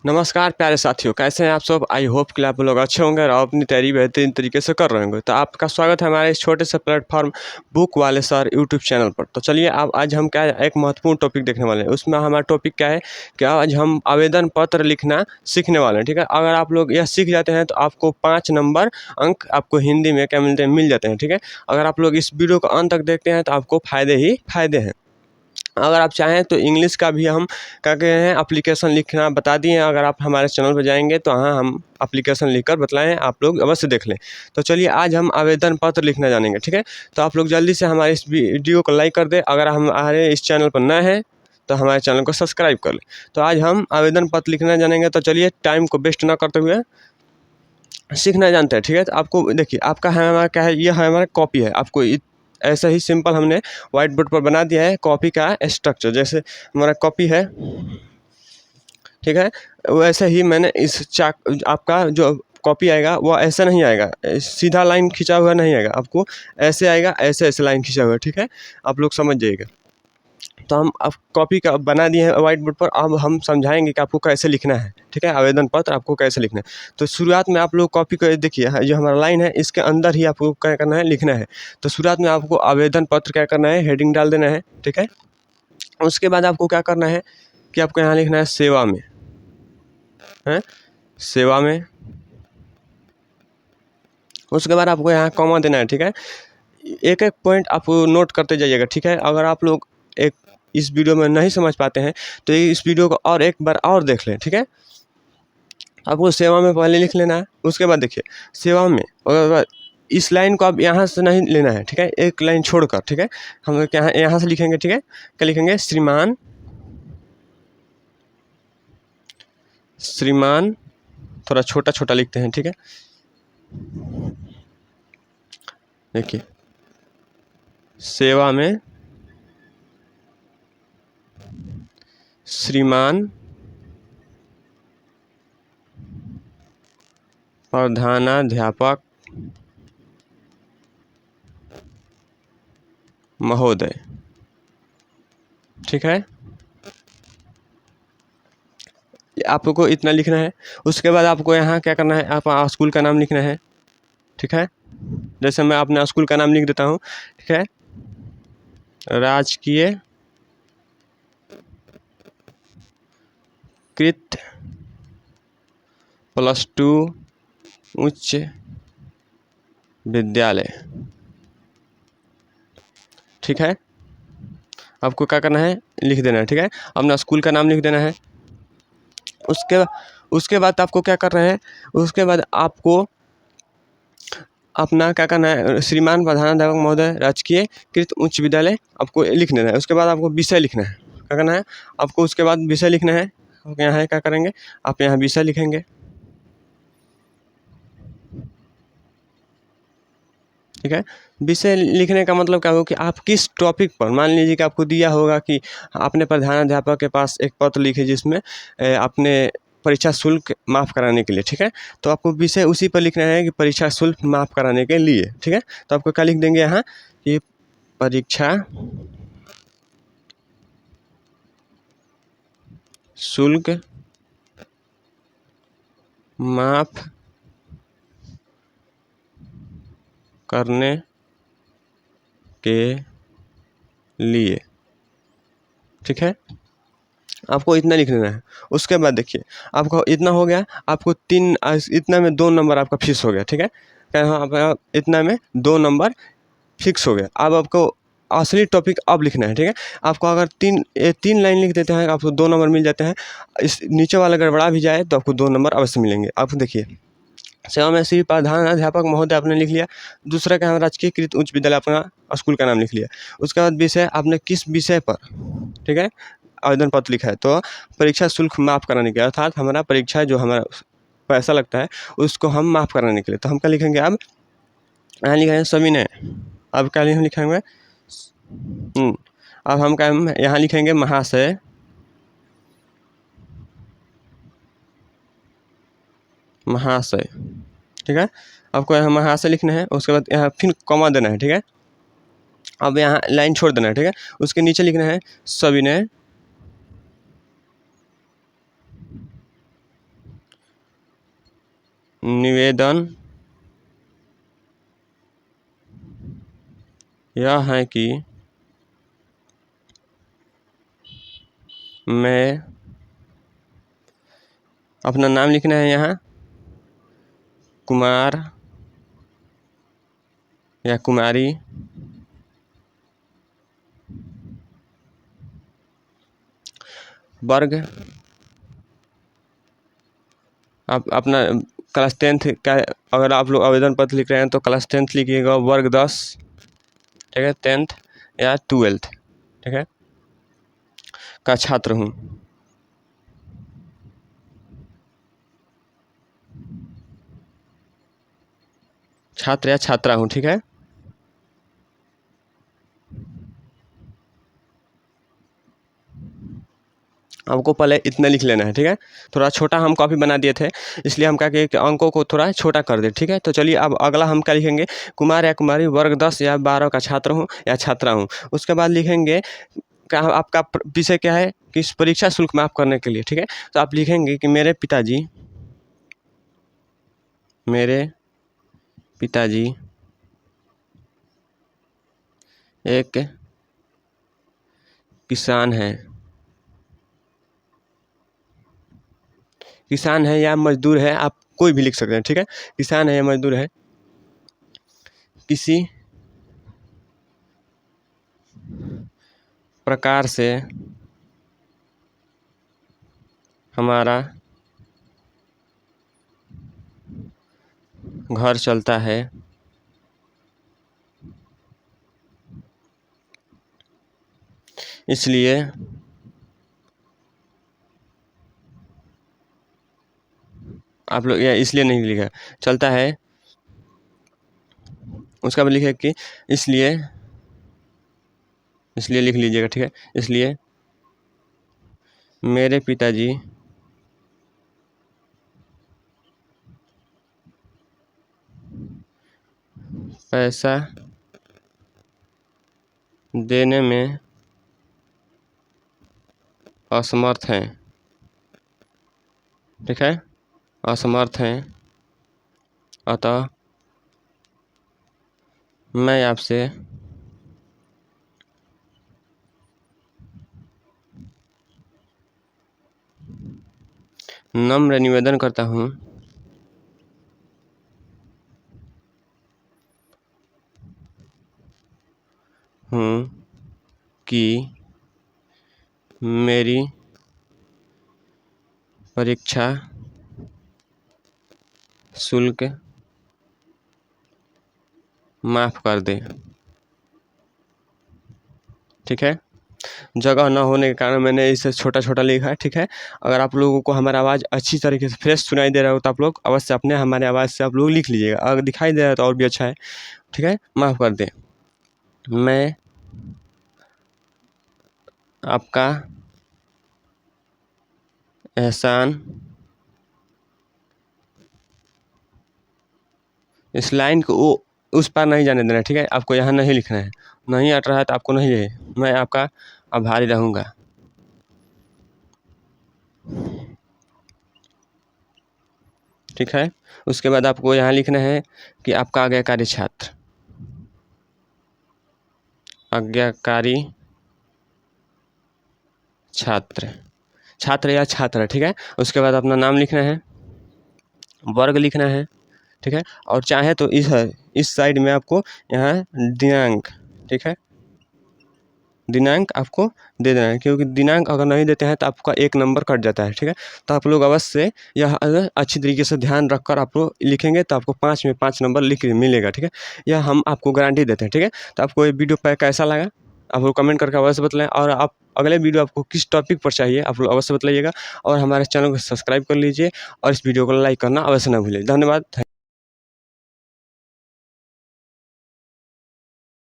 नमस्कार प्यारे साथियों, कैसे हैं आप सब। आई होप कि आप लोग अच्छे होंगे और अपनी तैयारी बेहतरीन तरीके से कर रहे होंगे। तो आपका स्वागत है हमारे इस छोटे से प्लेटफॉर्म बुक वाले सर यूट्यूब चैनल पर। तो चलिए अब आज हम क्या एक महत्वपूर्ण टॉपिक देखने वाले हैं। उसमें हमारा टॉपिक क्या है कि आज हम आवेदन पत्र लिखना सीखने वाले हैं। ठीक है, अगर आप लोग यह सीख जाते हैं तो आपको 5 नंबर अंक आपको हिंदी में क्या मिलते हैं, मिल जाते हैं। ठीक है, अगर आप लोग इस वीडियो को अंत तक देखते हैं तो आपको फ़ायदे ही फ़ायदे हैं। अगर आप चाहें तो इंग्लिश का भी हम क्या कहते हैं एप्लीकेशन लिखना बता दिए हैं। अगर आप हमारे चैनल पर जाएंगे तो हाँ हम एप्लीकेशन लिखकर बतलाएं, आप लोग अवश्य देख लें। तो चलिए आज हम आवेदन पत्र लिखना जानेंगे। ठीक है, तो आप लोग जल्दी से हमारे इस वीडियो को लाइक कर दें। अगर हमारे इस चैनल पर नए हैं तो हमारे चैनल को सब्सक्राइब कर लें। तो आज हम आवेदन पत्र लिखना जानेंगे। तो चलिए टाइम को वेस्ट ना करते हुए सीखना जानते हैं। ठीक है, तो आपको देखिए आपका है हमारा क्या है, ये है हमारा कॉपी है। आपको ऐसा ही सिंपल हमने व्हाइट बोर्ड पर बना दिया है कॉपी का स्ट्रक्चर। जैसे हमारा कॉपी है, ठीक है, वैसे ही मैंने इस चाक आपका जो कॉपी आएगा वो ऐसा नहीं आएगा, सीधा लाइन खींचा हुआ नहीं आएगा, आपको ऐसे आएगा, ऐसे ऐसे लाइन खींचा हुआ। ठीक है, आप लोग समझ जाइएगा। तो हम अब कॉपी का बना दिए हैं व्हाइट बोर्ड पर। अब हम समझाएंगे कि आपको कैसे लिखना है। ठीक है, आवेदन पत्र आपको कैसे लिखना है। तो शुरुआत में आप लोग कॉपी को देखिए, जो हमारा लाइन है इसके अंदर ही आपको क्या करना है, लिखना है। तो शुरुआत में आपको आवेदन पत्र क्या करना है, हेडिंग डाल देना है। ठीक है, उसके बाद आपको क्या करना है कि आपको यहाँ लिखना है सेवा में, है सेवा में। उसके बाद आपको यहाँ कॉमा देना है। ठीक है, एक एक पॉइंट आप नोट करते जाइएगा। ठीक है, अगर आप लोग एक इस वीडियो में नहीं समझ पाते हैं तो इस वीडियो को और एक बार और देख लें। ठीक है, आपको सेवा में पहले लिख लेना है। उसके बाद देखिए सेवा में, और इस लाइन को आप यहाँ से नहीं लेना है। ठीक है, एक लाइन छोड़कर। ठीक है, हम यहाँ से लिखेंगे। ठीक है, क्या लिखेंगे, श्रीमान, श्रीमान थोड़ा छोटा छोटा लिखते हैं। ठीक है, देखिए सेवा में श्रीमान प्रधानाध्यापक महोदय। ठीक है, आपको इतना लिखना है। उसके बाद आपको यहाँ क्या करना है, आप स्कूल का नाम लिखना है। ठीक है, जैसे मैं अपने स्कूल का नाम लिख देता हूँ। ठीक है, राजकीय कृत +2 उच्च विद्यालय। ठीक है, आपको क्या करना है, लिख देना है। ठीक है, अपना स्कूल का नाम लिख देना है। उसके बाद आपको क्या करना है, उसके बाद आपको अपना क्या करना है, श्रीमान प्रधानाध्यापक महोदय राजकीय कृत उच्च विद्यालय आपको लिख देना है। उसके बाद आपको विषय लिखना है। क्या करना है आपको, उसके बाद विषय लिखना है। यहाँ क्या करेंगे, आप यहाँ विषय लिखेंगे। ठीक है, विषय लिखने का मतलब क्या होगा कि आप किस टॉपिक पर, मान लीजिए कि आपको दिया होगा कि अपने प्रधानाध्यापक के पास एक पत्र लिखे जिसमें अपने परीक्षा शुल्क माफ़ कराने के लिए। ठीक है, तो आपको विषय उसी पर लिखना है कि परीक्षा शुल्क माफ़ कराने के लिए। ठीक है, तो आपको क्या लिख देंगे यहाँ कि परीक्षा शुल्क माफ़ करने के लिए। ठीक है, आपको इतना लिख लेना है। उसके बाद देखिए आपको इतना हो गया, आपको इतना में 2 नंबर आपका फिक्स हो गया। ठीक है, क्या इतना में 2 नंबर फिक्स हो गया। अब आपको असली टॉपिक अब लिखना है। ठीक है, आपको अगर 3 लाइन लिख देते हैं आपको 2 नंबर मिल जाते हैं। इस नीचे वाला गड़बड़ा भी जाए तो आपको 2 नंबर अवश्य मिलेंगे। आप देखिए सेवा में श्री प्रधानाध्यापक महोदय आपने लिख लिया। दूसरा क्या है, राजकीय कृत उच्च विद्यालय अपना स्कूल का नाम लिख लिया। उसके बाद विषय आपने किस विषय पर, ठीक है, आवेदन पत्र लिखा है। तो परीक्षा शुल्क माफ़ कराने के, अर्थात हमारा परीक्षा जो हमारा पैसा लगता है उसको हम माफ़ कराने के लिए। तो हम क्या लिखेंगे, अब यहाँ लिखेंगे सविनय। अब क्या लिखेंगे, अब हम क्या यहाँ लिखेंगे महाशय, महाशय। ठीक है, आपको यहाँ महाशय लिखना है। उसके बाद यहाँ फिर कॉमा देना है। ठीक है, अब यहाँ लाइन छोड़ देना है। ठीक है, उसके नीचे लिखना है सविनय निवेदन यह है कि मैं अपना नाम लिखना है यहाँ कुमार या कुमारी, वर्ग आप अपना क्लास 10th का, अगर आप लोग आवेदन पत्र लिख रहे हैं तो क्लास 10th लिखिएगा, वर्ग 10, ठीक है, 10th या 12th, ठीक है, का छात्र हूँ। छात्र या छात्रा हूँ, ठीक है। आपको पहले इतना लिख लेना है, ठीक है। थोड़ा छोटा हम कॉपी बना दिए थे, इसलिए हम क्या किए कि अंकों को थोड़ा छोटा कर दे, ठीक है। तो चलिए अब अगला हम क्या लिखेंगे, कुमार या कुमारी, वर्ग 10 या 12 का छात्र हूँ या छात्रा हूँ। उसके बाद लिखेंगे क्या आपका विषय क्या है, कि इस परीक्षा शुल्क माफ़ करने के लिए, ठीक है। तो आप लिखेंगे कि मेरे पिताजी एक किसान है या मजदूर है, आप कोई भी लिख सकते हैं, ठीक है। किसान है या मजदूर है, किसी प्रकार से हमारा घर चलता है, इसलिए आप लोग या इसलिए नहीं लिखा, चलता है। उसका भी लिखे कि इसलिए लिख लीजिएगा, ठीक है। इसलिए मेरे पिताजी पैसा देने में असमर्थ हैं, ठीक है, असमर्थ हैं, अतः मैं आपसे नम्र निवेदन करता हूँ कि मेरी परीक्षा शुल्क माफ़ कर दे, ठीक है। जगह न होने के कारण मैंने इसे छोटा छोटा लिखा है, ठीक है। अगर आप लोगों को हमारा आवाज़ अच्छी तरीके से फ्रेश सुनाई दे रहा हो तो आप लोग अवश्य अपने हमारे आवाज़ से आप लोग लिख लीजिएगा, अगर दिखाई दे रहा है तो और भी अच्छा है, ठीक है। माफ़ कर दे, मैं आपका एहसान इस लाइन को उस पार नहीं जाने देना, ठीक है। आपको यहाँ नहीं लिखना है, नहीं अट रहा है तो आपको नहीं है, मैं आपका आभारी रहूँगा, ठीक है। उसके बाद आपको यहाँ लिखना है कि आपका आज्ञाकारी छात्र या छात्रा, ठीक है। उसके बाद अपना नाम लिखना है, वर्ग लिखना है, ठीक है। और चाहे तो इस साइड में आपको यहाँ दिनांक, ठीक है, दिनांक आपको दे देना है, क्योंकि दिनांक अगर नहीं देते हैं तो आपका 1 नंबर कट जाता है, ठीक है। तो आप लोग अवश्य यह अच्छी तरीके से ध्यान रखकर आप लोग लिखेंगे तो आपको 5 में 5 नंबर लिख मिलेगा, ठीक है। यह हम आपको गारंटी देते हैं, ठीक है। तो आपको ये वीडियो पैक कैसा लगा आप लोग कमेंट करके अवश्य बताएं, और आप अगले वीडियो आपको किस टॉपिक पर चाहिए आप लोग अवश्य बताइएगा, और हमारे चैनल को सब्सक्राइब कर लीजिए और इस वीडियो को लाइक करना अवश्य न भूलिए। धन्यवाद।